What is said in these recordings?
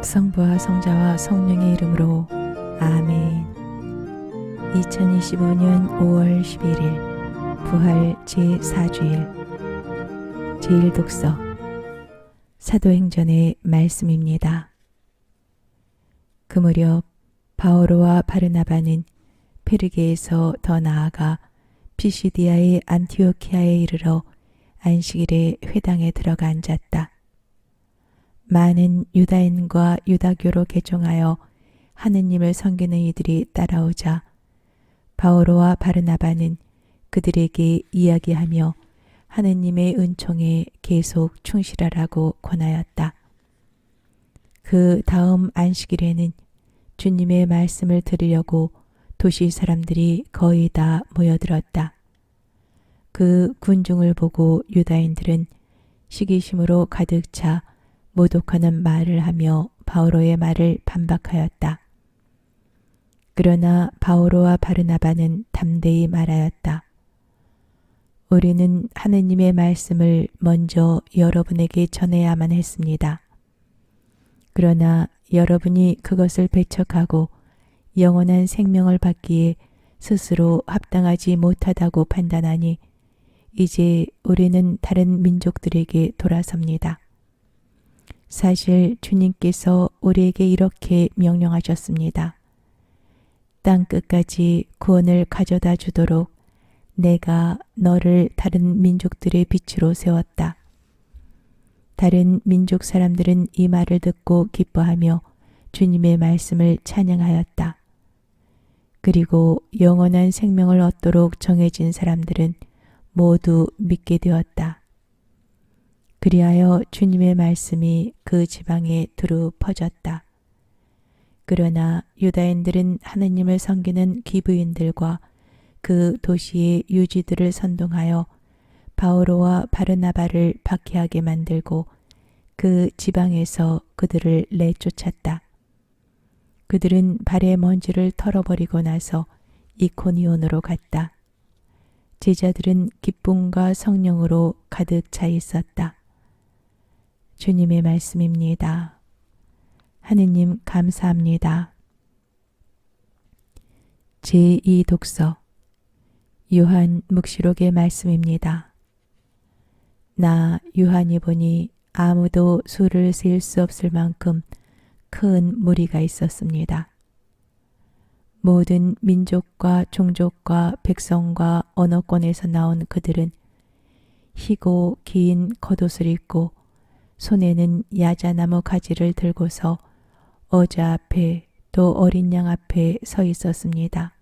성부와 성자와 성령의 이름으로 아멘. 2025년 5월 11일 부활 제4주일 제1독서 사도행전의 말씀입니다. 그 무렵 바오로와 바르나바는 페르게에서 더 나아가 피시디아의 안티오키아에 이르러 안식일에 회당에 들어가 앉았다. 많은 유다인과 유다교로 개종하여 하느님을 섬기는 이들이 따라오자 바오로와 바르나바는 그들에게 이야기하며 하느님의 은총에 계속 충실하라고 권하였다. 그 다음 안식일에는 주님의 말씀을 들으려고 도시 사람들이 거의 다 모여들었다. 그 군중을 보고 유다인들은 시기심으로 가득 차 모독하는 말을 하며 바오로의 말을 반박하였다. 그러나 바오로와 바르나바는 담대히 말하였다. 우리는 하느님의 말씀을 먼저 여러분에게 전해야만 했습니다. 그러나 여러분이 그것을 배척하고 영원한 생명을 받기에 스스로 합당하지 못하다고 판단하니 이제 우리는 다른 민족들에게 돌아섭니다. 사실 주님께서 우리에게 이렇게 명령하셨습니다. 땅 끝까지 구원을 가져다 주도록 내가 너를 다른 민족들의 빛으로 세웠다. 다른 민족 사람들은 이 말을 듣고 기뻐하며 주님의 말씀을 찬양하였다. 그리고 영원한 생명을 얻도록 정해진 사람들은 모두 믿게 되었다. 그리하여 주님의 말씀이 그 지방에 두루 퍼졌다. 그러나 유다인들은 하느님을 섬기는 기브인들과 그 도시의 유지들을 선동하여 바오로와 바르나바를 박해하게 만들고 그 지방에서 그들을 내쫓았다. 그들은 발의 먼지를 털어버리고 나서 이코니온으로 갔다. 제자들은 기쁨과 성령으로 가득 차 있었다. 주님의 말씀입니다. 하느님 감사합니다. 제2독서 요한 묵시록의 말씀입니다. 나 요한이 보니 아무도 수를 셀 수 없을 만큼 큰 무리가 있었습니다. 모든 민족과 종족과 백성과 언어권에서 나온 그들은 희고 긴 겉옷을 입고 손에는 야자나무 가지를 들고서 어자 앞에 또 어린 양 앞에 서 있었습니다.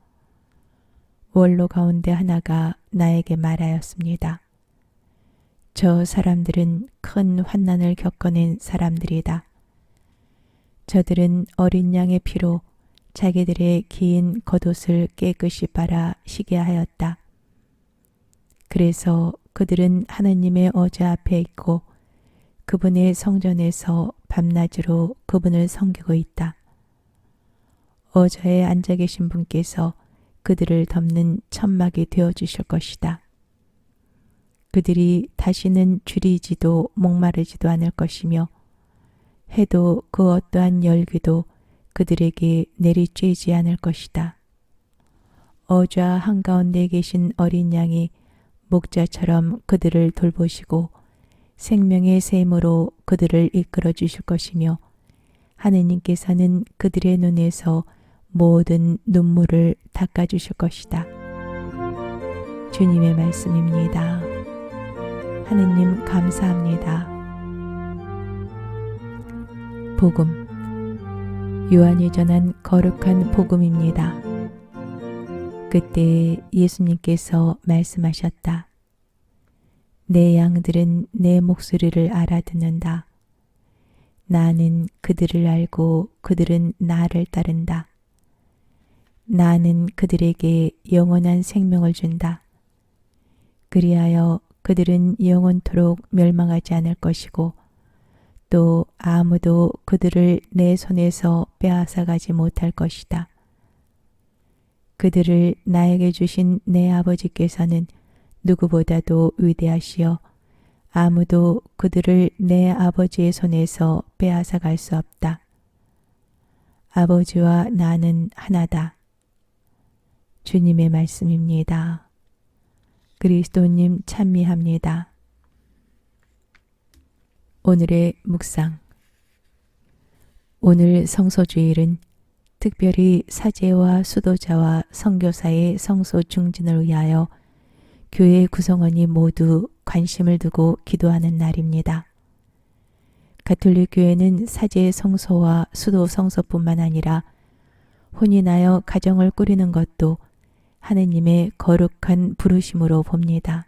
원로 가운데 하나가 나에게 말하였습니다. 저 사람들은 큰 환난을 겪어낸 사람들이다. 저들은 어린 양의 피로 자기들의 긴 겉옷을 깨끗이 빨아 시게 하였다. 그래서 그들은 하느님의 어자 앞에 있고 그분의 성전에서 밤낮으로 그분을 섬기고 있다. 어자에 앉아 계신 분께서 그들을 덮는 천막이 되어주실 것이다. 그들이 다시는 줄이지도 목마르지도 않을 것이며 해도 그 어떠한 열기도 그들에게 내리쬐지 않을 것이다. 어좌 한가운데 계신 어린 양이 목자처럼 그들을 돌보시고 생명의 샘으로 그들을 이끌어 주실 것이며 하느님께서는 그들의 눈에서 모든 눈물을 닦아 주실 것이다. 주님의 말씀입니다. 하느님 감사합니다. 복음 요한이 전한 거룩한 복음입니다. 그때 예수님께서 말씀하셨다. 내 양들은 내 목소리를 알아듣는다. 나는 그들을 알고 그들은 나를 따른다. 나는 그들에게 영원한 생명을 준다. 그리하여 그들은 영원토록 멸망하지 않을 것이고 또 아무도 그들을 내 손에서 빼앗아가지 못할 것이다. 그들을 나에게 주신 내 아버지께서는 누구보다도 위대하시어 아무도 그들을 내 아버지의 손에서 빼앗아갈 수 없다. 아버지와 나는 하나다. 주님의 말씀입니다. 그리스도님 찬미합니다. 오늘의 묵상. 오늘 성소주일은 특별히 사제와 수도자와 선교사의 성소 중진을 위하여 교회 구성원이 모두 관심을 두고 기도하는 날입니다. 가톨릭 교회는 사제 성소와 수도 성소뿐만 아니라 혼인하여 가정을 꾸리는 것도 하느님의 거룩한 부르심으로 봅니다.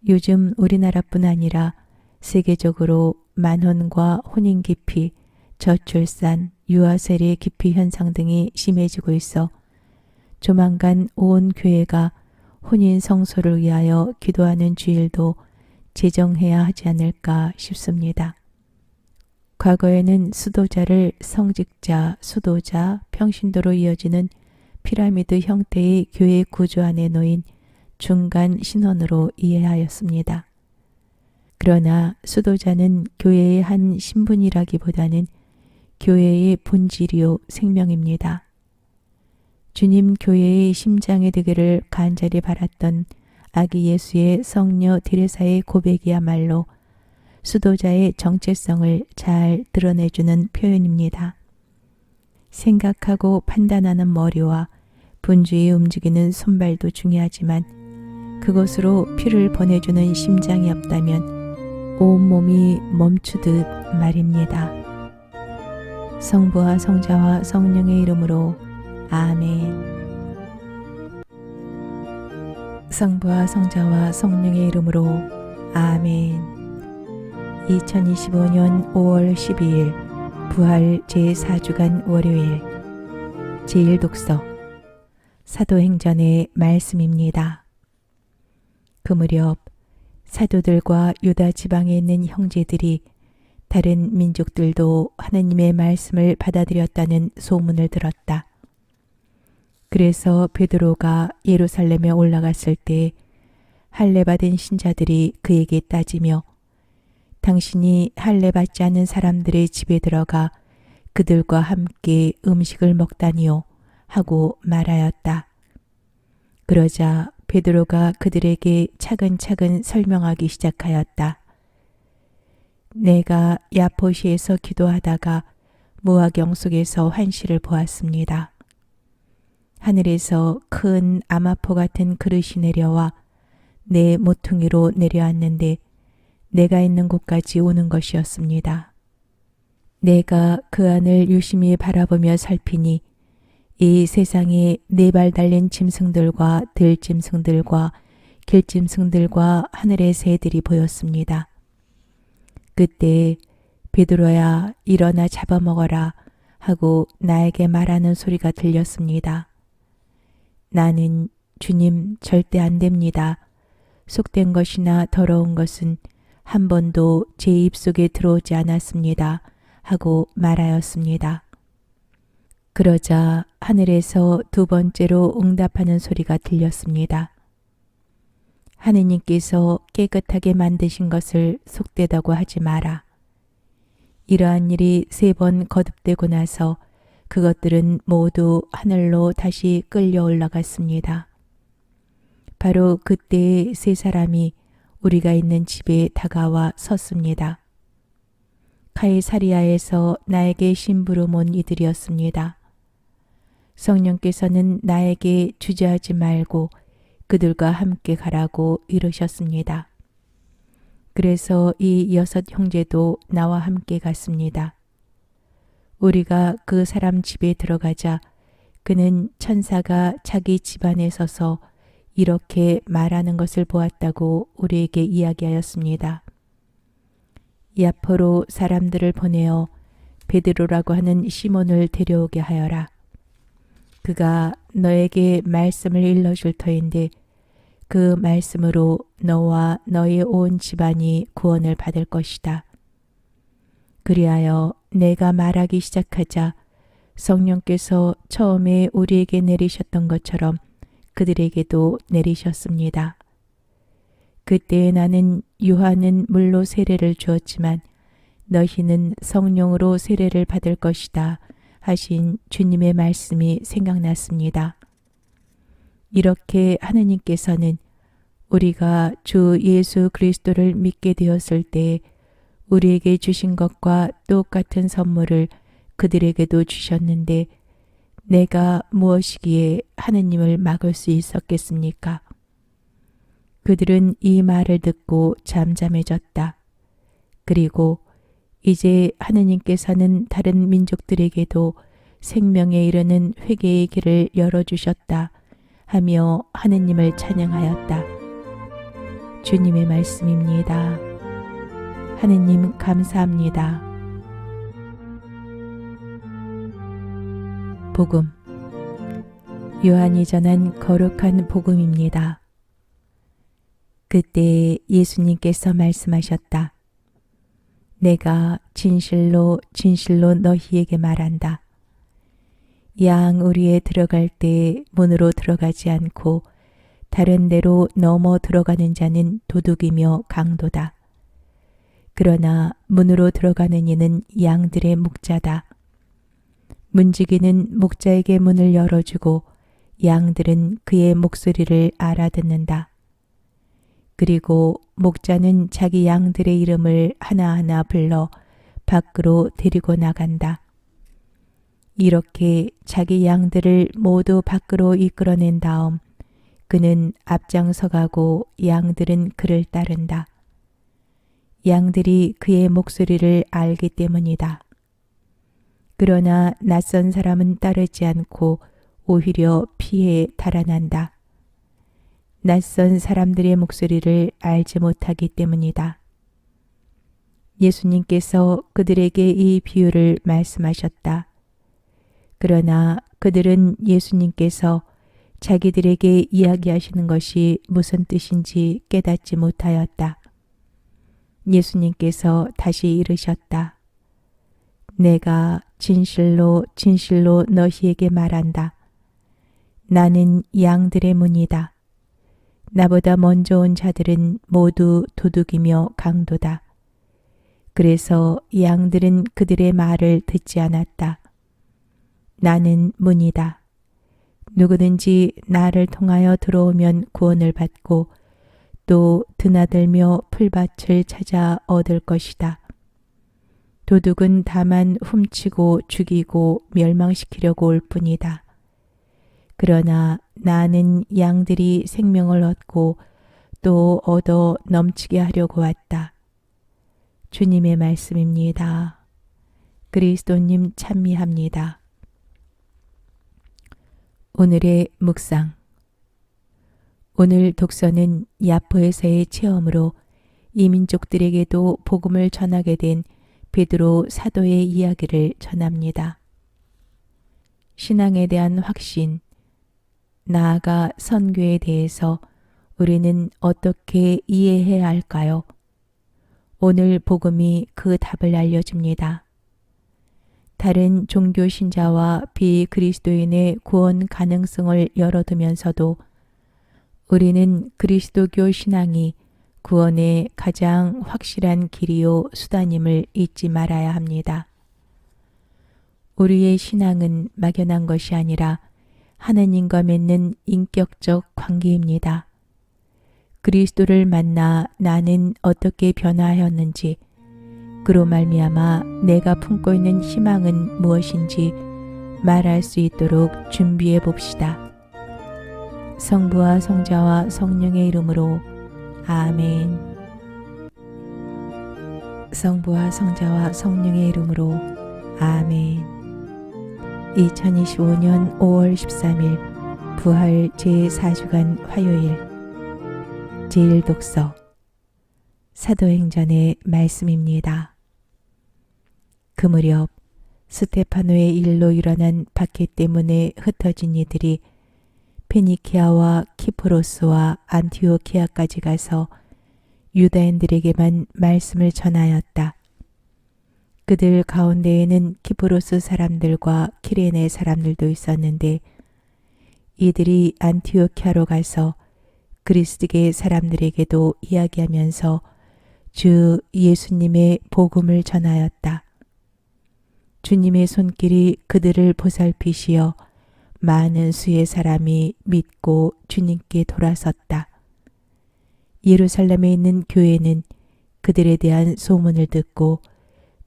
요즘 우리나라뿐 아니라 세계적으로 만혼과 혼인 기피, 저출산, 유아세례 기피 현상 등이 심해지고 있어 조만간 온 교회가 혼인 성소를 위하여 기도하는 주일도 제정해야 하지 않을까 싶습니다. 과거에는 수도자를 성직자, 수도자, 평신도로 이어지는 피라미드 형태의 교회 구조 안에 놓인 중간 신원으로 이해하였습니다. 그러나 수도자는 교회의 한 신분이라기보다는 교회의 본질이요 생명입니다. 주님 교회의 심장이 되기를 간절히 바랐던 아기 예수의 성녀 데레사의 고백이야말로 수도자의 정체성을 잘 드러내주는 표현입니다. 생각하고 판단하는 머리와 분주히 움직이는 손발도 중요하지만 그곳으로 피를 보내주는 심장이 없다면 온몸이 멈추듯 말입니다. 성부와 성자와 성령의 이름으로 아멘. 성부와 성자와 성령의 이름으로 아멘. 2025년 5월 12일 부활 제4주간 월요일 제1독서 사도행전의 말씀입니다. 그 무렵 사도들과 유다 지방에 있는 형제들이 다른 민족들도 하느님의 말씀을 받아들였다는 소문을 들었다. 그래서 베드로가 예루살렘에 올라갔을 때 할례 받은 신자들이 그에게 따지며 당신이 할례 받지 않은 사람들의 집에 들어가 그들과 함께 음식을 먹다니요 하고 말하였다. 그러자 베드로가 그들에게 차근차근 설명하기 시작하였다. 내가 야포시에서 기도하다가 무화경 속에서 환시를 보았습니다. 하늘에서 큰 아마포 같은 그릇이 내려와 내 모퉁이로 내려왔는데 내가 있는 곳까지 오는 것이었습니다. 내가 그 안을 유심히 바라보며 살피니 이 세상에 4발 달린 짐승들과 들짐승들과 길짐승들과 하늘의 새들이 보였습니다. 그때 베드로야 일어나 잡아먹어라 하고 나에게 말하는 소리가 들렸습니다. 나는 주님 절대 안 됩니다. 속된 것이나 더러운 것은 한 번도 제 입속에 들어오지 않았습니다. 하고 말하였습니다. 그러자 하늘에서 2번째로 응답하는 소리가 들렸습니다. 하느님께서 깨끗하게 만드신 것을 속되다고 하지 마라. 이러한 일이 3번 거듭되고 나서 그것들은 모두 하늘로 다시 끌려 올라갔습니다. 바로 그때에 3사람이 우리가 있는 집에 다가와 섰습니다. 카이사리아에서 나에게 심부름 온 이들이었습니다. 성령께서는 나에게 주저하지 말고 그들과 함께 가라고 이르셨습니다. 그래서 이 6 형제도 나와 함께 갔습니다. 우리가 그 사람 집에 들어가자 그는 천사가 자기 집안에 서서 이렇게 말하는 것을 보았다고 우리에게 이야기하였습니다. 야포로 사람들을 보내어 베드로라고 하는 시몬을 데려오게 하여라. 그가 너에게 말씀을 일러줄 터인데 그 말씀으로 너와 너의 온 집안이 구원을 받을 것이다. 그리하여 내가 말하기 시작하자 성령께서 처음에 우리에게 내리셨던 것처럼 그들에게도 내리셨습니다. 그때 나는 요한은 물로 세례를 주었지만 너희는 성령으로 세례를 받을 것이다 하신 주님의 말씀이 생각났습니다. 이렇게 하느님께서는 우리가 주 예수 그리스도를 믿게 되었을 때 우리에게 주신 것과 똑같은 선물을 그들에게도 주셨는데 내가 무엇이기에 하느님을 막을 수 있었겠습니까? 그들은 이 말을 듣고 잠잠해졌다. 그리고 이제 하느님께서는 다른 민족들에게도 생명에 이르는 회개의 길을 열어주셨다 하며 하느님을 찬양하였다. 주님의 말씀입니다. 하느님 감사합니다. 복음 요한이 전한 거룩한 복음입니다. 그때 예수님께서 말씀하셨다. 내가 진실로 진실로 너희에게 말한다. 양 우리에 들어갈 때 문으로 들어가지 않고 다른 데로 넘어 들어가는 자는 도둑이며 강도다. 그러나 문으로 들어가는 이는 양들의 목자다. 문지기는 목자에게 문을 열어주고 양들은 그의 목소리를 알아듣는다. 그리고 목자는 자기 양들의 이름을 하나하나 불러 밖으로 데리고 나간다. 이렇게 자기 양들을 모두 밖으로 이끌어낸 다음 그는 앞장서가고 양들은 그를 따른다. 양들이 그의 목소리를 알기 때문이다. 그러나 낯선 사람은 따르지 않고 오히려 피해 달아난다. 낯선 사람들의 목소리를 알지 못하기 때문이다. 예수님께서 그들에게 이 비유를 말씀하셨다. 그러나 그들은 예수님께서 자기들에게 이야기하시는 것이 무슨 뜻인지 깨닫지 못하였다. 예수님께서 다시 이르셨다. 내가 진실로 진실로 너희에게 말한다. 나는 양들의 문이다. 나보다 먼저 온 자들은 모두 도둑이며 강도다. 그래서 양들은 그들의 말을 듣지 않았다. 나는 문이다. 누구든지 나를 통하여 들어오면 구원을 받고 또 드나들며 풀밭을 찾아 얻을 것이다. 도둑은 다만 훔치고 죽이고 멸망시키려고 올 뿐이다. 그러나 나는 양들이 생명을 얻고 또 얻어 넘치게 하려고 왔다. 주님의 말씀입니다. 그리스도님 찬미합니다. 오늘의 묵상. 오늘 독서는 야포에서의 체험으로 이민족들에게도 복음을 전하게 된 베드로 사도의 이야기를 전합니다. 신앙에 대한 확신, 나아가 선교에 대해서 우리는 어떻게 이해해야 할까요? 오늘 복음이 그 답을 알려줍니다. 다른 종교 신자와 비그리스도인의 구원 가능성을 열어두면서도 우리는 그리스도교 신앙이 구원의 가장 확실한 길이요 수단임을 잊지 말아야 합니다. 우리의 신앙은 막연한 것이 아니라 하느님과 맺는 인격적 관계입니다. 그리스도를 만나 나는 어떻게 변화하였는지, 그로 말미암아 내가 품고 있는 희망은 무엇인지 말할 수 있도록 준비해 봅시다. 성부와 성자와 성령의 이름으로 아멘. 성부와 성자와 성령의 이름으로 아멘. 2025년 5월 13일 부활 제4주간 화요일 제1독서 사도행전의 말씀입니다. 그 무렵 스테파노의 일로 일어난 박해 때문에 흩어진 이들이 페니키아와 키프로스와 안티오키아까지 가서 유다인들에게만 말씀을 전하였다. 그들 가운데에는 키프로스 사람들과 키레네 사람들도 있었는데 이들이 안티오키아로 가서 그리스도계 사람들에게도 이야기하면서 주 예수님의 복음을 전하였다. 주님의 손길이 그들을 보살피시어 많은 수의 사람이 믿고 주님께 돌아섰다. 예루살렘에 있는 교회는 그들에 대한 소문을 듣고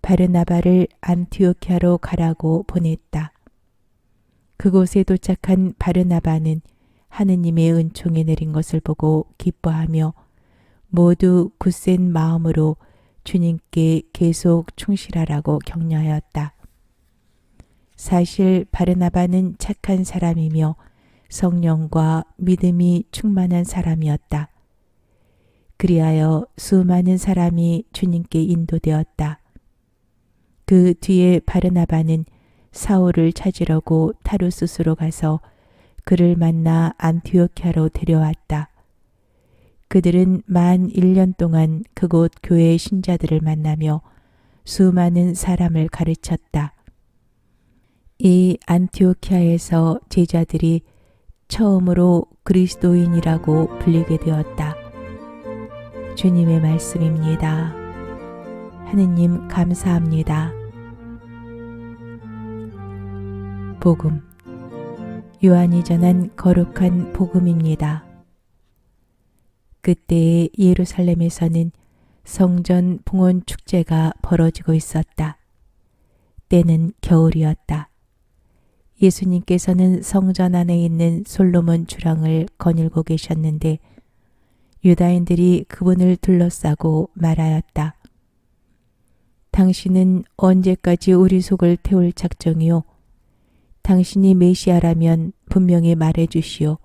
바르나바를 안티오키아로 가라고 보냈다. 그곳에 도착한 바르나바는 하느님의 은총이 내린 것을 보고 기뻐하며 모두 굳센 마음으로 주님께 계속 충실하라고 격려하였다. 사실 바르나바는 착한 사람이며 성령과 믿음이 충만한 사람이었다. 그리하여 수많은 사람이 주님께 인도되었다. 그 뒤에 바르나바는 사울을 찾으려고 타루스스로 가서 그를 만나 안티오키아로 데려왔다. 그들은 만 1년 동안 그곳 교회의 신자들을 만나며 수많은 사람을 가르쳤다. 이 안티오키아에서 제자들이 처음으로 그리스도인이라고 불리게 되었다. 주님의 말씀입니다. 하느님 감사합니다. 복음, 요한이 전한 거룩한 복음입니다. 그때의 예루살렘에서는 성전 봉헌 축제가 벌어지고 있었다. 때는 겨울이었다. 예수님께서는 성전 안에 있는 솔로몬 주랑을 거닐고 계셨는데 유다인들이 그분을 둘러싸고 말하였다. 당신은 언제까지 우리 속을 태울 작정이요? 당신이 메시아라면 분명히 말해 주시오.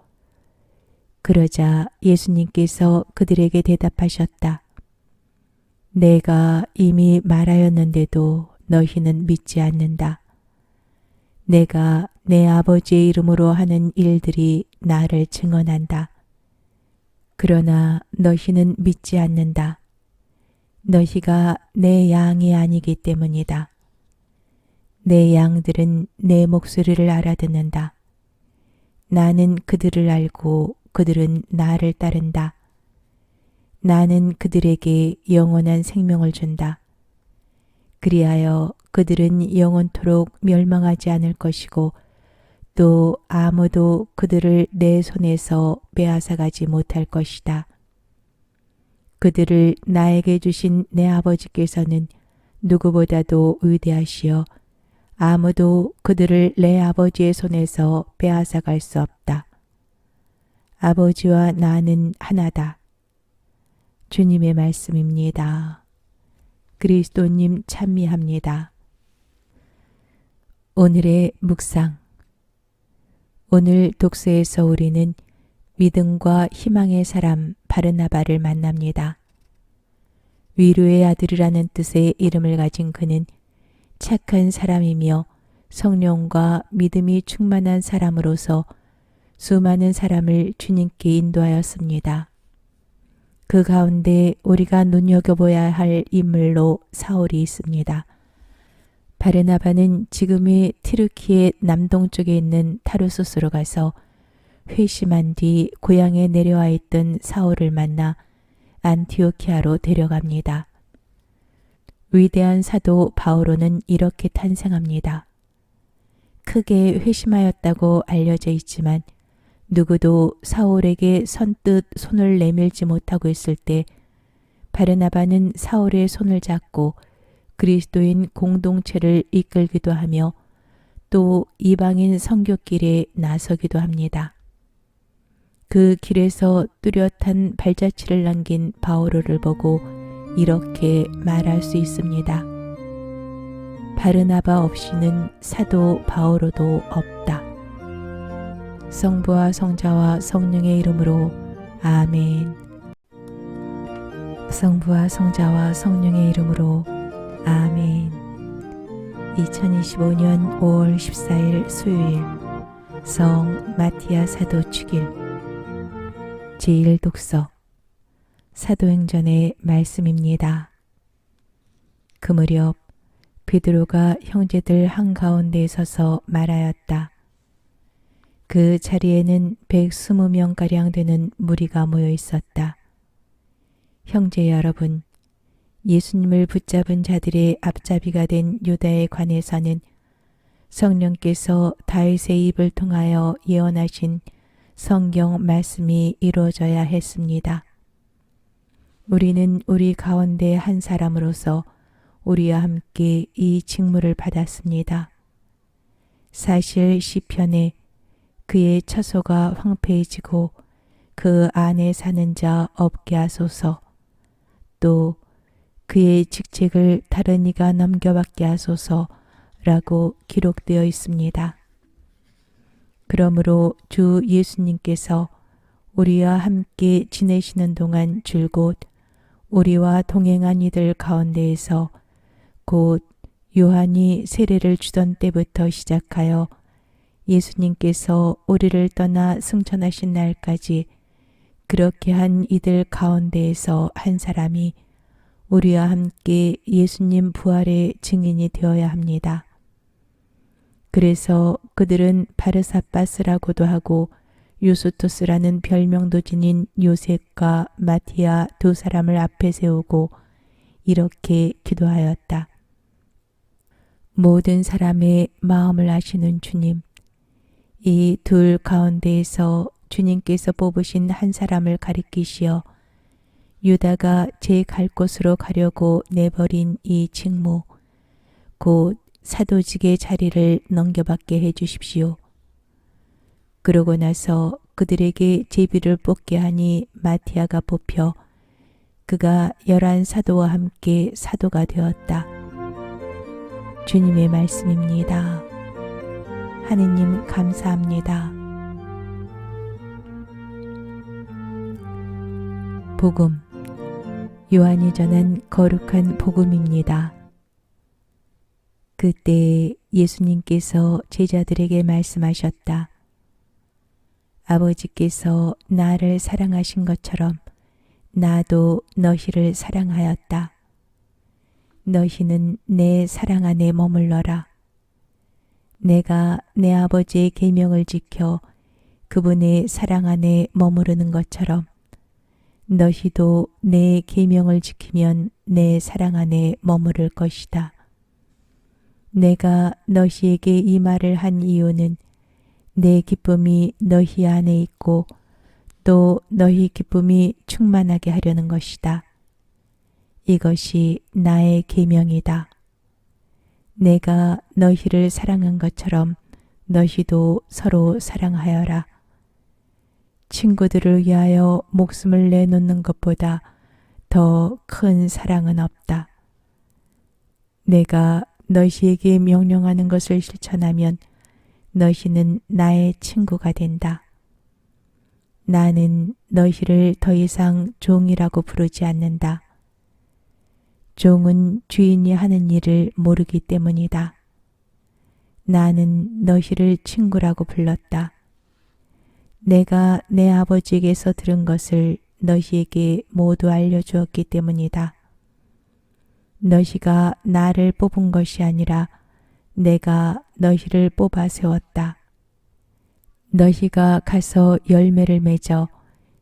그러자 예수님께서 그들에게 대답하셨다. 내가 이미 말하였는데도 너희는 믿지 않는다. 내가 내 아버지의 이름으로 하는 일들이 나를 증언한다. 그러나 너희는 믿지 않는다. 너희가 내 양이 아니기 때문이다. 내 양들은 내 목소리를 알아듣는다. 나는 그들을 알고 그들은 나를 따른다. 나는 그들에게 영원한 생명을 준다. 그리하여 그들은 영원토록 멸망하지 않을 것이고 또 아무도 그들을 내 손에서 빼앗아가지 못할 것이다. 그들을 나에게 주신 내 아버지께서는 누구보다도 위대하시어 아무도 그들을 내 아버지의 손에서 빼앗아갈 수 없다. 아버지와 나는 하나다. 주님의 말씀입니다. 그리스도님 찬미합니다. 오늘의 묵상. 오늘 독서에서 우리는 믿음과 희망의 사람 바르나바를 만납니다. 위로의 아들이라는 뜻의 이름을 가진 그는 착한 사람이며 성령과 믿음이 충만한 사람으로서 수많은 사람을 주님께 인도하였습니다. 그 가운데 우리가 눈여겨봐야 할 인물로 사울이 있습니다. 바르나바는 지금의 튀르키예 남동쪽에 있는 타르수스로 가서 회심한 뒤 고향에 내려와 있던 사울을 만나 안티오키아로 데려갑니다. 위대한 사도 바오로는 이렇게 탄생합니다. 크게 회심하였다고 알려져 있지만 누구도 사울에게 선뜻 손을 내밀지 못하고 있을 때 바르나바는 사울의 손을 잡고 그리스도인 공동체를 이끌기도 하며 또 이방인 선교길에 나서기도 합니다. 그 길에서 뚜렷한 발자취를 남긴 바오로를 보고 이렇게 말할 수 있습니다. 바르나바 없이는 사도 바오로도 없다. 성부와 성자와 성령의 이름으로 아멘. 성부와 성자와 성령의 이름으로 아멘. 2025년 5월 14일 수요일 성 마티아 사도 축일 제1독서 사도행전의 말씀입니다. 그 무렵 베드로가 형제들 한가운데에 서서 말하였다. 그 자리에는 120명가량 되는 무리가 모여 있었다. 형제 여러분, 예수님을 붙잡은 자들의 앞잡이가 된 유다에 관해서는 성령께서 다윗의 입을 통하여 예언하신 성경 말씀이 이루어져야 했습니다. 우리는 우리 가운데 한 사람으로서 우리와 함께 이 직무를 받았습니다. 사실 시편에 그의 처소가 황폐해지고 그 안에 사는 자 없게 하소서, 또 그의 직책을 다른 이가 넘겨받게 하소서라고 기록되어 있습니다. 그러므로 주 예수님께서 우리와 함께 지내시는 동안 줄곧 우리와 동행한 이들 가운데에서 곧 요한이 세례를 주던 때부터 시작하여 예수님께서 우리를 떠나 승천하신 날까지 그렇게 한 이들 가운데에서 한 사람이 우리와 함께 예수님 부활의 증인이 되어야 합니다. 그래서 그들은 바르사바스라고도 하고 유스투스라는 별명도 지닌 요셉과 마티아 두 사람을 앞에 세우고 이렇게 기도하였다. 모든 사람의 마음을 아시는 주님, 이 둘 가운데에서 주님께서 뽑으신 한 사람을 가리키시어 유다가 제 갈 곳으로 가려고 내버린 이 직무, 곧 사도직의 자리를 넘겨받게 해주십시오. 그러고 나서 그들에게 제비를 뽑게 하니 마티아가 뽑혀 그가 11사도와 함께 사도가 되었다. 주님의 말씀입니다. 하느님 감사합니다. 복음, 요한이 전한 거룩한 복음입니다. 그때 예수님께서 제자들에게 말씀하셨다. 아버지께서 나를 사랑하신 것처럼 나도 너희를 사랑하였다. 너희는 내 사랑 안에 머물러라. 내가 내 아버지의 계명을 지켜 그분의 사랑 안에 머무르는 것처럼 너희도 내 계명을 지키면 내 사랑 안에 머무를 것이다. 내가 너희에게 이 말을 한 이유는 내 기쁨이 너희 안에 있고 또 너희 기쁨이 충만하게 하려는 것이다. 이것이 나의 계명이다. 내가 너희를 사랑한 것처럼 너희도 서로 사랑하여라. 친구들을 위하여 목숨을 내놓는 것보다 더 큰 사랑은 없다. 내가 너희에게 명령하는 것을 실천하면 너희는 나의 친구가 된다. 나는 너희를 더 이상 종이라고 부르지 않는다. 종은 주인이 하는 일을 모르기 때문이다. 나는 너희를 친구라고 불렀다. 내가 내 아버지에게서 들은 것을 너희에게 모두 알려주었기 때문이다. 너희가 나를 뽑은 것이 아니라 내가 너희를 뽑아 세웠다. 너희가 가서 열매를 맺어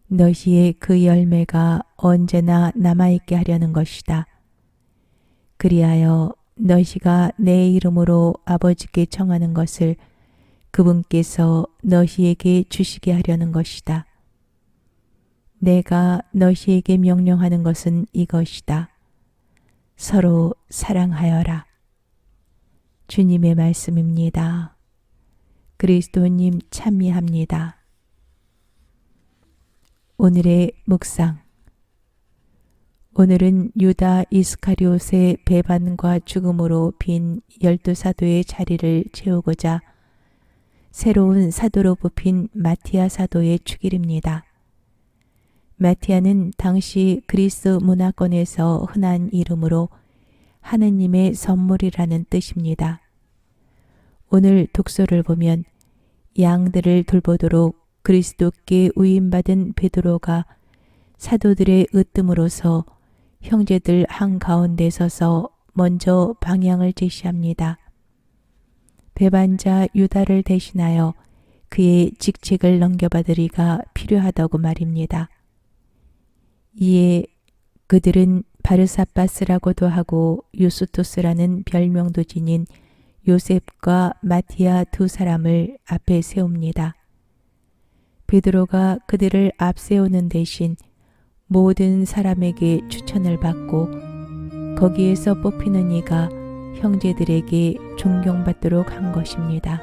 너희의 그 열매가 언제나 남아있게 하려는 것이다. 그리하여 너희가 내 이름으로 아버지께 청하는 것을 그분께서 너희에게 주시게 하려는 것이다. 내가 너희에게 명령하는 것은 이것이다. 서로 사랑하여라. 주님의 말씀입니다. 그리스도님 찬미합니다. 오늘의 묵상. 오늘은 유다 이스카리옷의 배반과 죽음으로 빈 12사도의 자리를 채우고자 새로운 사도로 뽑힌 마티아 사도의 축일입니다. 마티아는 당시 그리스 문화권에서 흔한 이름으로 하느님의 선물이라는 뜻입니다. 오늘 독서를 보면 양들을 돌보도록 그리스도께 위임받은 베드로가 사도들의 으뜸으로서 형제들 한가운데 서서 먼저 방향을 제시합니다. 배반자 유다를 대신하여 그의 직책을 넘겨받으리가 필요하다고 말입니다. 이에 그들은 바르사바스라고도 하고 유스투스라는 별명도 지닌 요셉과 마티아 두 사람을 앞에 세웁니다. 베드로가 그들을 앞세우는 대신 모든 사람에게 추천을 받고 거기에서 뽑히는 이가 형제들에게 존경받도록 한 것입니다.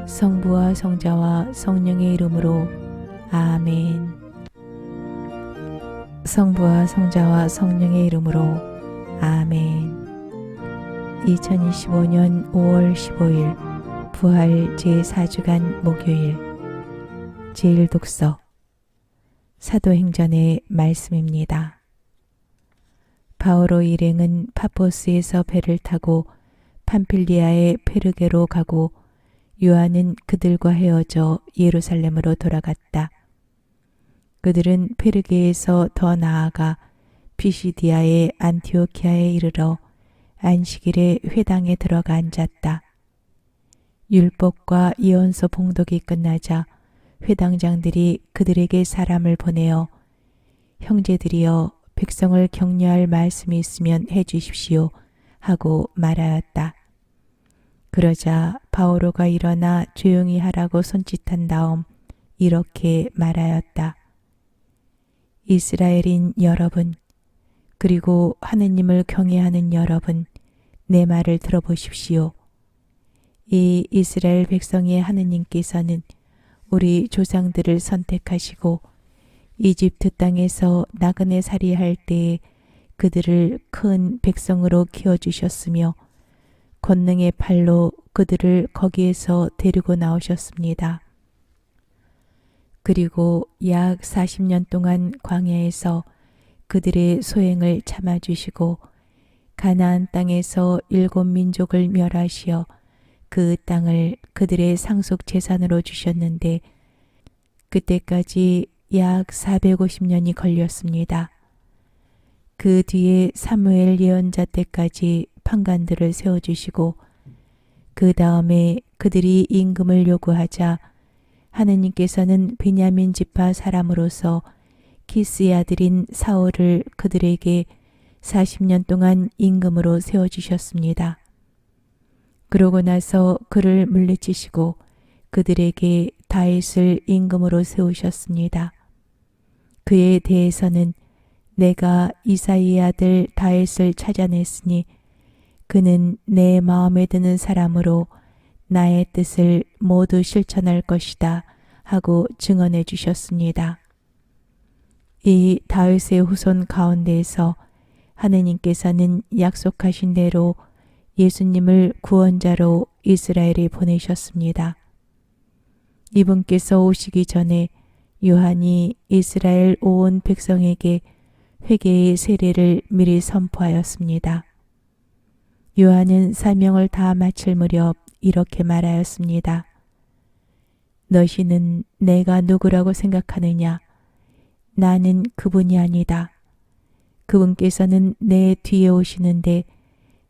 성부와 성자와 성령의 이름으로 아멘. 성부와 성자와 성령의 이름으로 아멘. 2025년 5월 15일 부활 제4주간 목요일 제1독서 사도행전의 말씀입니다. 바오로 일행은 파포스에서 배를 타고 팜필리아의 페르게로 가고 요한은 그들과 헤어져 예루살렘으로 돌아갔다. 그들은 페르게에서 더 나아가 피시디아의 안티오키아에 이르러 안식일에 회당에 들어가 앉았다. 율법과 예언서 봉독이 끝나자 회당장들이 그들에게 사람을 보내어 형제들이여 백성을 격려할 말씀이 있으면 해주십시오 하고 말하였다. 그러자 바오로가 일어나 조용히 하라고 손짓한 다음 이렇게 말하였다. 이스라엘인 여러분, 그리고 하느님을 경외하는 여러분, 내 말을 들어보십시오. 이 이스라엘 백성의 하느님께서는 우리 조상들을 선택하시고 이집트 땅에서 나그네 살이할 때에 그들을 큰 백성으로 키워주셨으며 권능의 팔로 그들을 거기에서 데리고 나오셨습니다. 그리고 약 40년 동안 광야에서 그들의 소행을 참아주시고 가나안 땅에서 7민족을 멸하시어 그 땅을 그들의 상속 재산으로 주셨는데 그때까지 약 450년이 걸렸습니다. 그 뒤에 사무엘 예언자 때까지 판관들을 세워주시고 그 다음에 그들이 임금을 요구하자 하느님께서는 베냐민 지파 사람으로서 키스의 아들인 사울을 그들에게 40년 동안 임금으로 세워주셨습니다. 그러고 나서 그를 물리치시고 그들에게 다윗을 임금으로 세우셨습니다. 그에 대해서는 내가 이사이의 아들 다윗을 찾아냈으니 그는 내 마음에 드는 사람으로 나의 뜻을 모두 실천할 것이다 하고 증언해 주셨습니다. 이 다윗의 후손 가운데에서 하느님께서는 약속하신 대로 예수님을 구원자로 이스라엘에 보내셨습니다. 이분께서 오시기 전에 요한이 이스라엘 온 백성에게 회개의 세례를 미리 선포하였습니다. 요한은 사명을 다 마칠 무렵 이렇게 말하였습니다. 너희는 내가 누구라고 생각하느냐? 나는 그분이 아니다. 그분께서는 내 뒤에 오시는데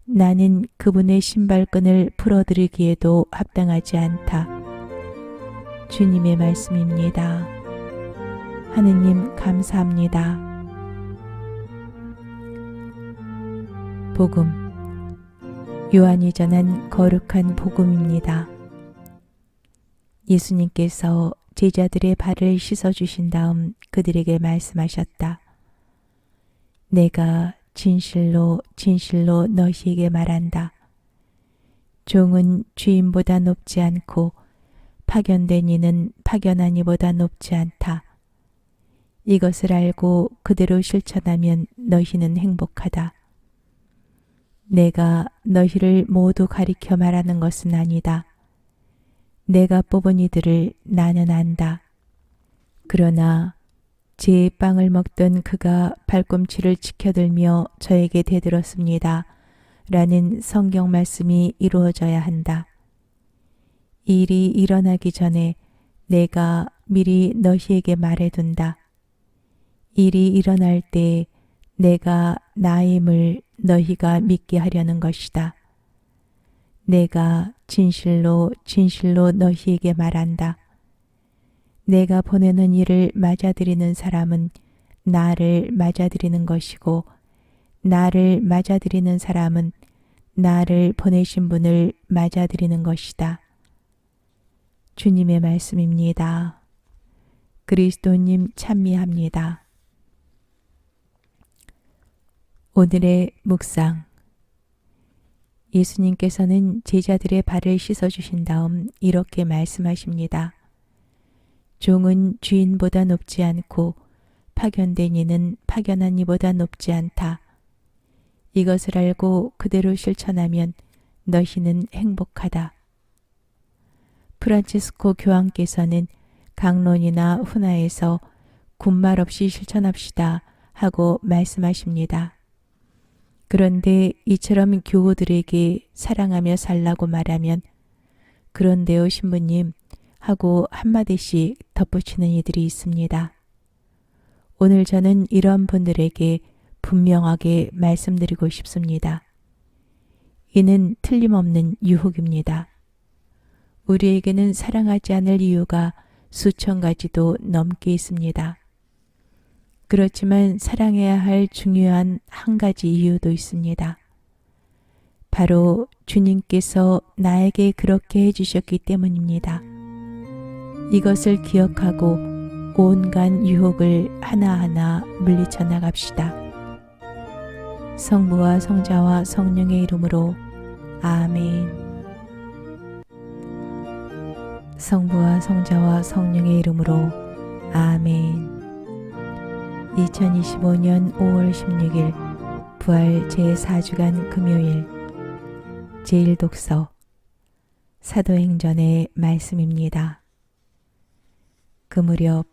나는 그분의 신발끈을 풀어드리기에도 합당하지 않다. 주님의 말씀입니다. 하느님 감사합니다. 복음 요한이 전한 거룩한 복음입니다. 예수님께서 제자들의 발을 씻어주신 다음 그들에게 말씀하셨다. 내가 진실로 진실로 너희에게 말한다. 종은 주인보다 높지 않고 파견된 이는 파견한 이보다 높지 않다. 이것을 알고 그대로 실천하면 너희는 행복하다. 내가 너희를 모두 가리켜 말하는 것은 아니다. 내가 뽑은 이들을 나는 안다. 그러나 제 빵을 먹던 그가 발꿈치를 치켜들며 저에게 대들었습니다. 라는 성경 말씀이 이루어져야 한다. 이 일이 일어나기 전에 내가 미리 너희에게 말해둔다. 일이 일어날 때 내가 나임을 너희가 믿게 하려는 것이다. 내가 진실로 진실로 너희에게 말한다. 내가 보내는 일을 맞아들이는 사람은 나를 맞아들이는 것이고 나를 맞아들이는 사람은 나를 보내신 분을 맞아들이는 것이다. 주님의 말씀입니다. 그리스도님 찬미합니다. 오늘의 묵상. 예수님께서는 제자들의 발을 씻어주신 다음 이렇게 말씀하십니다. 종은 주인보다 높지 않고 파견된 이는 파견한 이보다 높지 않다. 이것을 알고 그대로 실천하면 너희는 행복하다. 프란치스코 교황께서는 강론이나 훈화에서 군말 없이 실천합시다 하고 말씀하십니다. 그런데 이처럼 교우들에게 사랑하며 살라고 말하면 그런데요 신부님 하고 한마디씩 덧붙이는 이들이 있습니다. 오늘 저는 이런 분들에게 분명하게 말씀드리고 싶습니다. 이는 틀림없는 유혹입니다. 우리에게는 사랑하지 않을 이유가 수천 가지도 넘게 있습니다. 그렇지만 사랑해야 할 중요한 한 가지 이유도 있습니다. 바로 주님께서 나에게 그렇게 해주셨기 때문입니다. 이것을 기억하고 온갖 유혹을 하나하나 물리쳐 나갑시다. 성부와 성자와 성령의 이름으로 아멘. 성부와 성자와 성령의 이름으로 아멘. 2025년 5월 16일 부활 제4주간 금요일 제1독서 사도행전의 말씀입니다. 그 무렵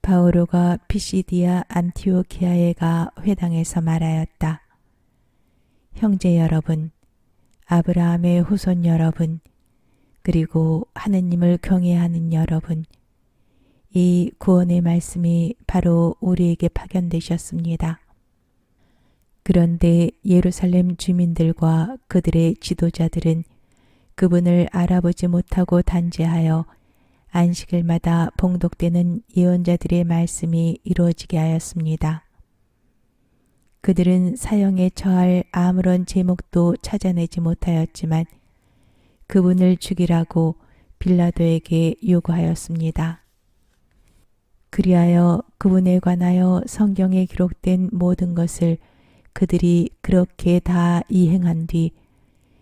바오로가 피시디아 안티오키아에 가 회당에서 말하였다. 형제 여러분, 아브라함의 후손 여러분, 그리고 하느님을 경외하는 여러분, 이 구원의 말씀이 바로 우리에게 파견되셨습니다. 그런데 예루살렘 주민들과 그들의 지도자들은 그분을 알아보지 못하고 단죄하여 안식일마다 봉독되는 예언자들의 말씀이 이루어지게 하였습니다. 그들은 사형에 처할 아무런 제목도 찾아내지 못하였지만 그분을 죽이라고 빌라도에게 요구하였습니다. 그리하여 그분에 관하여 성경에 기록된 모든 것을 그들이 그렇게 다 이행한 뒤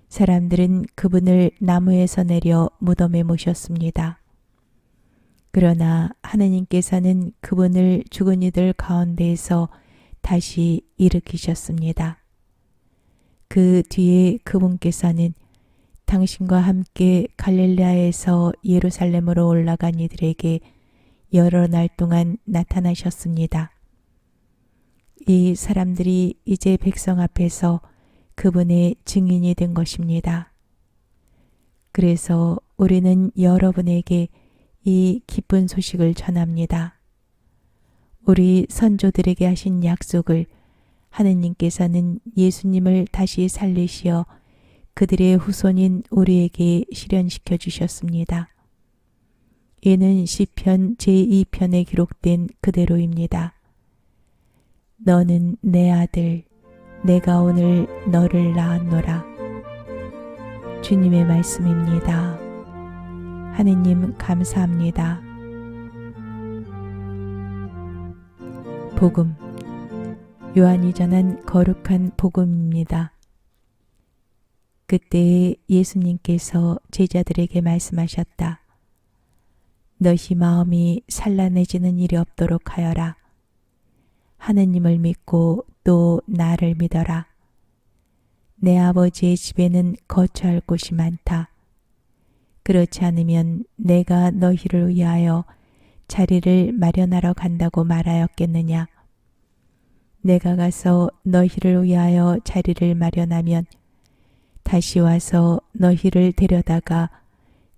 사람들은 그분을 나무에서 내려 무덤에 모셨습니다. 그러나 하느님께서는 그분을 죽은 이들 가운데에서 다시 일으키셨습니다. 그 뒤에 그분께서는 당신과 함께 갈릴레아에서 예루살렘으로 올라간 이들에게 여러 날 동안 나타나셨습니다. 이 사람들이 이제 백성 앞에서 그분의 증인이 된 것입니다. 그래서 우리는 여러분에게 이 기쁜 소식을 전합니다. 우리 선조들에게 하신 약속을 하느님께서는 예수님을 다시 살리시어 그들의 후손인 우리에게 실현시켜 주셨습니다. 이는 시편 제2편에 기록된 그대로입니다. 너는 내 아들, 내가 오늘 너를 낳았노라. 주님의 말씀입니다. 하느님 감사합니다. 복음, 요한이 전한 거룩한 복음입니다. 그때 예수님께서 제자들에게 말씀하셨다. 너희 마음이 산란해지는 일이 없도록 하여라. 하느님을 믿고 또 나를 믿어라. 내 아버지의 집에는 거처할 곳이 많다. 그렇지 않으면 내가 너희를 위하여 자리를 마련하러 간다고 말하였겠느냐. 내가 가서 너희를 위하여 자리를 마련하면 다시 와서 너희를 데려다가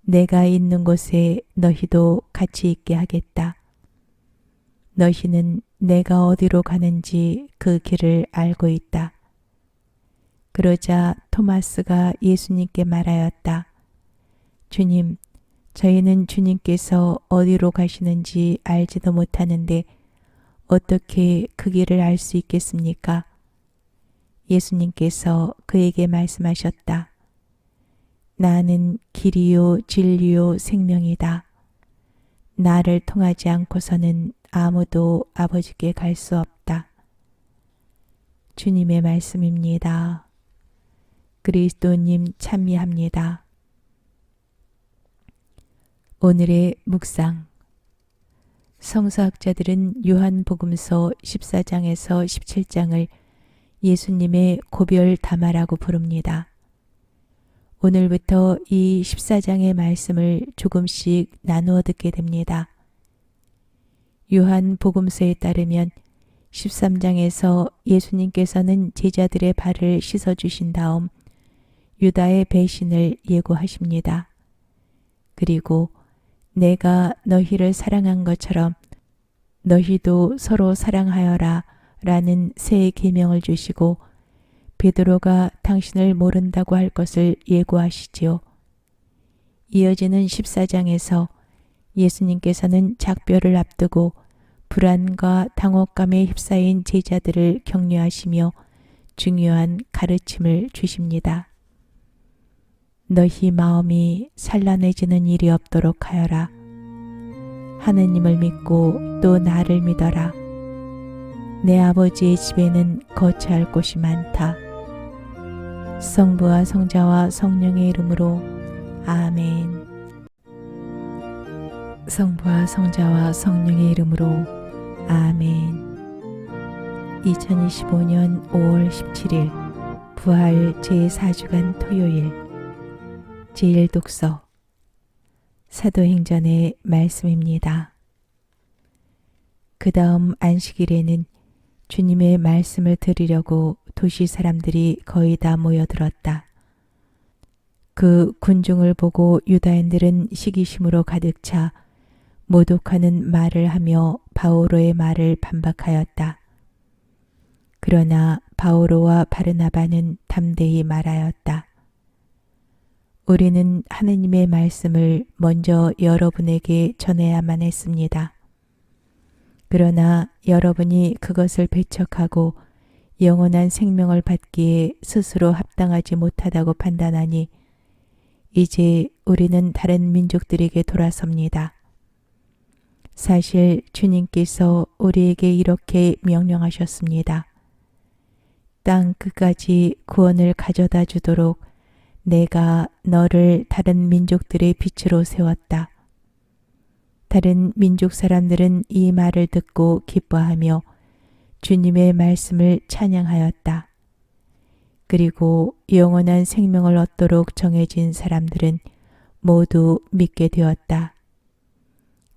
내가 있는 곳에 너희도 같이 있게 하겠다. 너희는 내가 어디로 가는지 그 길을 알고 있다. 그러자 토마스가 예수님께 말하였다. 주님, 저희는 주님께서 어디로 가시는지 알지도 못하는데 어떻게 그 길을 알 수 있겠습니까? 예수님께서 그에게 말씀하셨다. 나는 길이요 진리요 생명이다. 나를 통하지 않고서는 아무도 아버지께 갈 수 없다. 주님의 말씀입니다. 그리스도님 찬미합니다. 오늘의 묵상. 성서학자들은 요한복음서 14장에서 17장을 예수님의 고별 담화라고 부릅니다. 오늘부터 이 14장의 말씀을 조금씩 나누어 듣게 됩니다. 요한복음서에 따르면 13장에서 예수님께서는 제자들의 발을 씻어주신 다음 유다의 배신을 예고하십니다. 그리고 내가 너희를 사랑한 것처럼 너희도 서로 사랑하여라 라는 새 계명을 주시고 베드로가 당신을 모른다고 할 것을 예고하시지요. 이어지는 14장에서 예수님께서는 작별을 앞두고 불안과 당혹감에 휩싸인 제자들을 격려하시며 중요한 가르침을 주십니다. 너희 마음이 산란해지는 일이 없도록 하여라. 하느님을 믿고 또 나를 믿어라. 내 아버지의 집에는 거처할 곳이 많다. 성부와 성자와 성령의 이름으로 아멘. 성부와 성자와 성령의 이름으로 아멘. 2025년 5월 17일 부활 제4주간 토요일 제1독서 사도행전의 말씀입니다. 그 다음 안식일에는 주님의 말씀을 들으려고 도시 사람들이 거의 다 모여들었다. 그 군중을 보고 유다인들은 시기심으로 가득 차 모독하는 말을 하며 바오로의 말을 반박하였다. 그러나 바오로와 바르나바는 담대히 말하였다. 우리는 하느님의 말씀을 먼저 여러분에게 전해야만 했습니다. 그러나 여러분이 그것을 배척하고 영원한 생명을 받기에 스스로 합당하지 못하다고 판단하니 이제 우리는 다른 민족들에게 돌아섭니다. 사실 주님께서 우리에게 이렇게 명령하셨습니다. 땅 끝까지 구원을 가져다 주도록 내가 너를 다른 민족들의 빛으로 세웠다. 다른 민족 사람들은 이 말을 듣고 기뻐하며 주님의 말씀을 찬양하였다. 그리고 영원한 생명을 얻도록 정해진 사람들은 모두 믿게 되었다.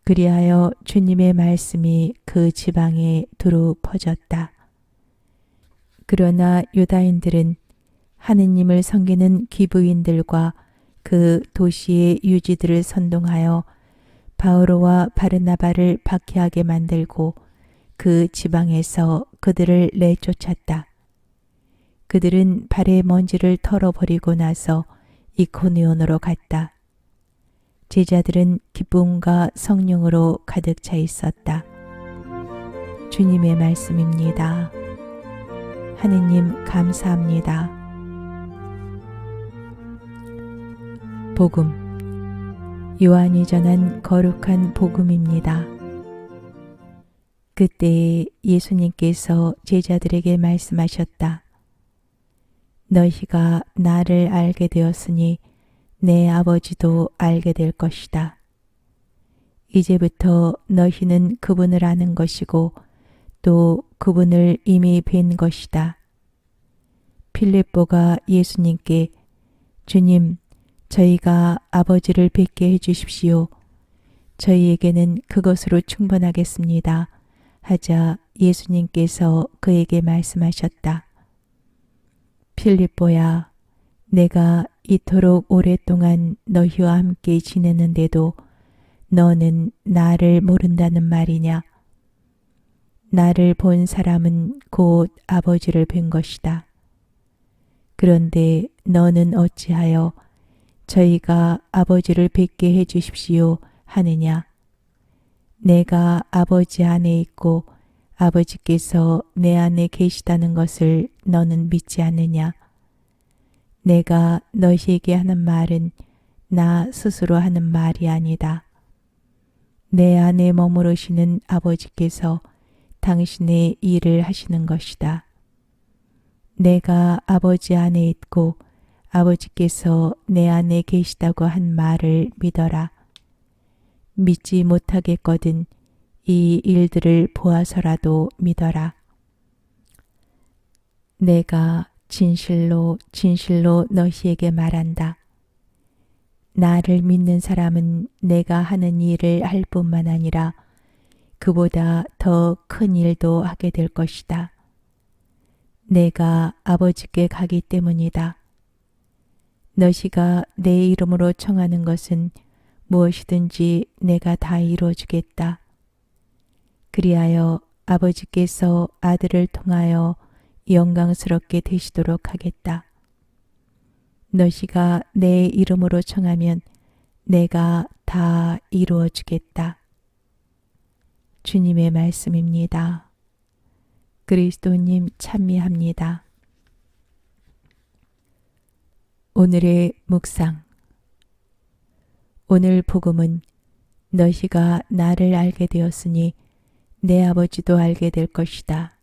그리하여 주님의 말씀이 그 지방에 두루 퍼졌다. 그러나 유다인들은 하느님을 섬기는 기브인들과 그 도시의 유지들을 선동하여 바오로와 바르나바를 박해하게 만들고 그 지방에서 그들을 내쫓았다. 그들은 발의 먼지를 털어버리고 나서 이코니온으로 갔다. 제자들은 기쁨과 성령으로 가득 차 있었다. 주님의 말씀입니다. 하느님 감사합니다. 복음. 요한이 전한 거룩한 복음입니다. 그때 예수님께서 제자들에게 말씀하셨다. 너희가 나를 알게 되었으니 내 아버지도 알게 될 것이다. 이제부터 너희는 그분을 아는 것이고 또 그분을 이미 뵌 것이다. 필립보가 예수님께 주님, 저희가 아버지를 뵙게 해주십시오. 저희에게는 그것으로 충분하겠습니다. 하자 예수님께서 그에게 말씀하셨다. 필립보야, 내가 이토록 오랫동안 너희와 함께 지냈는데도 너는 나를 모른다는 말이냐? 나를 본 사람은 곧 아버지를 뵌 것이다. 그런데 너는 어찌하여 저희가 아버지를 뵙게 해주십시오 하느냐? 내가 아버지 안에 있고 아버지께서 내 안에 계시다는 것을 너는 믿지 않느냐? 내가 너희에게 하는 말은 나 스스로 하는 말이 아니다. 내 안에 머무르시는 아버지께서 당신의 일을 하시는 것이다. 내가 아버지 안에 있고 아버지께서 내 안에 계시다고 한 말을 믿어라. 믿지 못하겠거든 이 일들을 보아서라도 믿어라. 내가 진실로 진실로 너희에게 말한다. 나를 믿는 사람은 내가 하는 일을 할 뿐만 아니라 그보다 더 큰 일도 하게 될 것이다. 내가 아버지께 가기 때문이다. 너희가 내 이름으로 청하는 것은 무엇이든지 내가 다 이루어주겠다. 그리하여 아버지께서 아들을 통하여 영광스럽게 되시도록 하겠다. 너희가 내 이름으로 청하면 내가 다 이루어주겠다. 주님의 말씀입니다. 그리스도님 찬미합니다. 오늘의 묵상. 오늘 복음은 너희가 나를 알게 되었으니 내 아버지도 알게 될 것이다.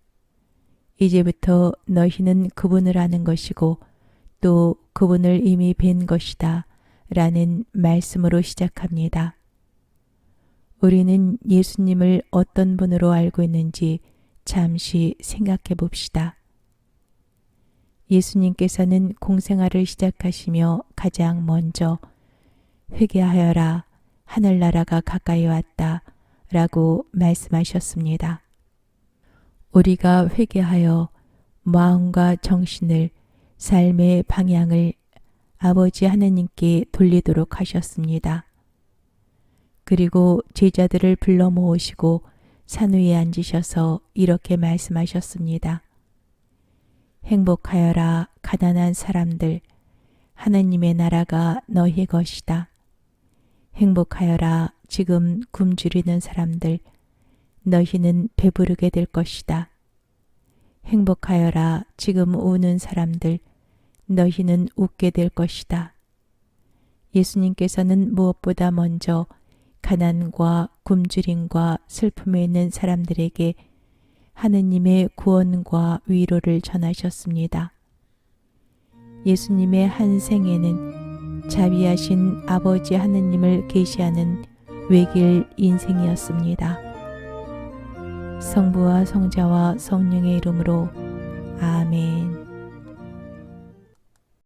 이제부터 너희는 그분을 아는 것이고 또 그분을 이미 뵌 것이다. 라는 말씀으로 시작합니다. 우리는 예수님을 어떤 분으로 알고 있는지 잠시 생각해 봅시다. 예수님께서는 공생활을 시작하시며 가장 먼저 회개하여라, 하늘나라가 가까이 왔다 라고 말씀하셨습니다. 우리가 회개하여 마음과 정신을, 삶의 방향을 아버지 하나님께 돌리도록 하셨습니다. 그리고 제자들을 불러 모으시고 산 위에 앉으셔서 이렇게 말씀하셨습니다. 행복하여라 가난한 사람들, 하나님의 나라가 너희 것이다. 행복하여라 지금 굶주리는 사람들, 너희는 배부르게 될 것이다. 행복하여라 지금 우는 사람들, 너희는 웃게 될 것이다. 예수님께서는 무엇보다 먼저 가난과 굶주림과 슬픔에 있는 사람들에게 하느님의 구원과 위로를 전하셨습니다. 예수님의 한 생애는 자비하신 아버지 하느님을 계시하는 외길 인생이었습니다. 성부와 성자와 성령의 이름으로 아멘.